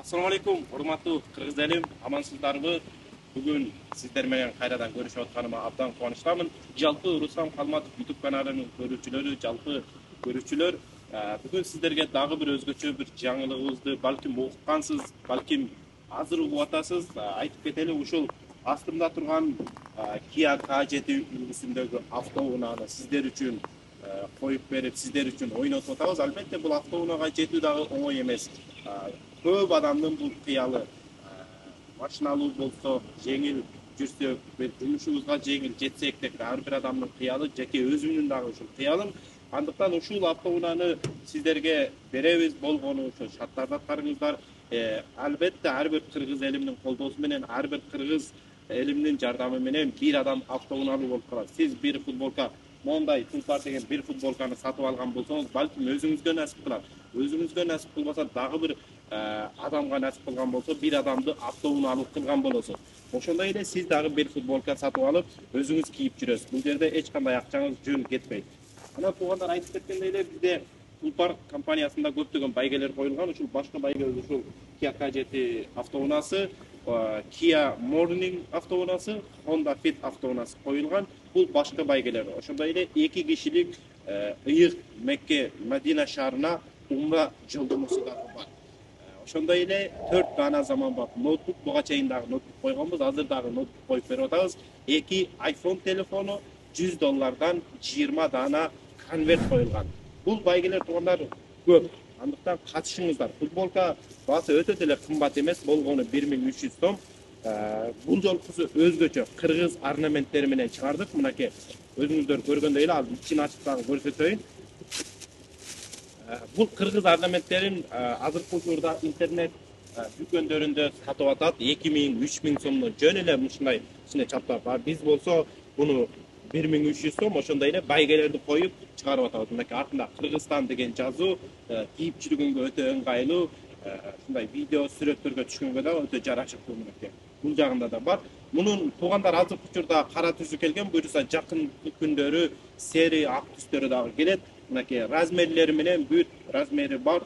Assalamu alaikum, урматтуу кыргыз элим, амансыздарбы? Бүгүн сиздер менен кайрадан көрүшүп атканыма абдан кубанычтамын. Жалпы Руслан Калматов YouTube каналынын көрүүчүлөрү, жалпы көрүүчүлөр, бүгүн сиздерге дагы бир өзгөчө бир жаңылыгыбызды балким уккансыз, балким азыр угуп атасыз. Айтып кетели, ушул астымда турган Kia K7 үлгүсүндөгү автоунааны сиздер үчүн коюп берип, сиздер үчүн ойнотуп атабыз. Албетте бул автоунага жетүү дагы оңой эмес. Көп адамдын бул кыялы машиналуу болсо, жеңил жүрсөк, жумушубузга жеңил жетсек деп ар бир адамдын кыялы, жеке өзүмдүн дагы ушул кыялым. Андыктан ушул автоунааны сиздерге беребиз, болгону ошо шарттарды аткарыңыздар. Албетте ар бир кыргыз элимдин колдоосу менен, ар бир кыргыз элимдин жардамы менен бир адам автоунаалуу болуп калат. Сиз бир футболка мондай Тулпар деген бир футболканы сатып алган болсоңуз, балким өзүңүзгө насип кылат. Өзүңүзгө насип кылбаса дагы бир адамга насип кылган болсо, бир адамды автоунаалуу кылган болосуз. Ошондой эле сиз дагы бир футболка сатып алып, өзүңүз кийип жүрөсүз. Бул жерде эч кандай акчаңыз жөн кетпейт. Анан туугандар, айтып кеткендей эле, бизде Тулпар компаниясында көптөгөн байгелер коюлган. Ушул башкы байгелер ушул Kia K7 автоунаасы, Kia Morning автоунаасы, Honda Fit автоунаасы коюлган. Бул башкы байгелер. Ошондой эле 2 кишилик ыйык Мекке Мадина шаарына умра жолдомосу дагы бар. Ошондой эле 4 дана заманбап ноутбук, буга чейин дагы ноутбук койгонбуз, азыр дагы ноутбук коюп берип атабыз. 2 iPhone телефону, $100 20 дана конверт коюлган. Бул байгелер туугандар көп. Андыктан катышыңыздар. Футболка баасы өтө деле кымбат эмес, болгону 1300 сом. Бул жолкусу өзгөчө кыргыз орнаменттери менен чыгардык. Мынакей өзүңүздөр көргөндөй эле, ал ичин ачып дагы көрсөтөйүн. Бул кыргыз орнаменттерин азыркы учурда интернет дүкөндөрүндө сатып атат. 2000-3000 сомдон жөн эле ушундай ичине чаптап. Биз болсо буну 1300 сом ошондой эле байгелерди коюп чыгарып атабыз. Мынакей артында Кыргызстан деген жазуу, кийип жүргөнгө өтө ыңгайлуу, ушундай видео, сүрөттөргө түшкөнгө да өтө жарашыктуу. Мынакей бул жагында да бар. Мунун туугандар азыркы учурда кара түсү келген, буюрса жакын күндөрү сери ак түстөрү дагы келет. Мынакей размерлери менен бүт размери бар.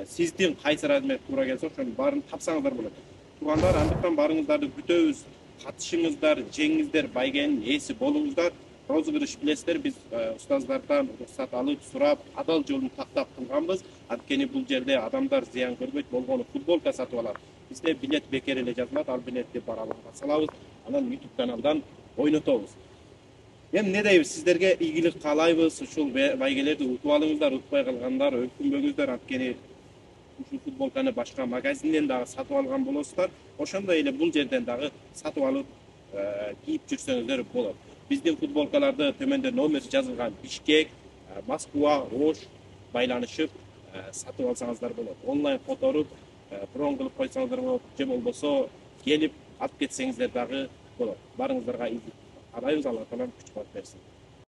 Сиздин кайсы размер туура келсе, ошонун баарын тапсаңыздар болот. Туугандар, андыктан барыңыздарды күтөбүз. Катышыңыздар, жеңиңиздер, байгенин ээси болуңуздар. Розыгрыш билесиздер, биз устаздардан уруксат алып, сурап, адал жолун тактап кылганбыз. Анткени бул жерде адамдар зыян көрбөйт, болгону футболка сатып алат. Бизде билет бекер эле жазылат, ал билетти барабызга салабыз, анан YouTube каналдан ойнотобуз. Эмне дейбиз, сиздерге ийгилик каалайбыз. Ушул байгелерди утуп алыңыздар, утпай калгандар өкүнбөңүздөр, анткени ушул футболканы башка магазинден дагы сатып алган болосуздар. Ошондой эле бул жерден дагы сатып алып кийип жүрсөңүздөр болот. Биздин футболкаларды төмөндө номер жазылган Бишкек, Москва, Ош байланышып сатып алсаңыздар болот. Онлайн которуп, брон кылып койсоңуздар болот, же болбосо келип алып кетсеңиздер дагы болот. Барыңыздарга ийгилик каалайбыз, Алла таалам күч кубат берсин.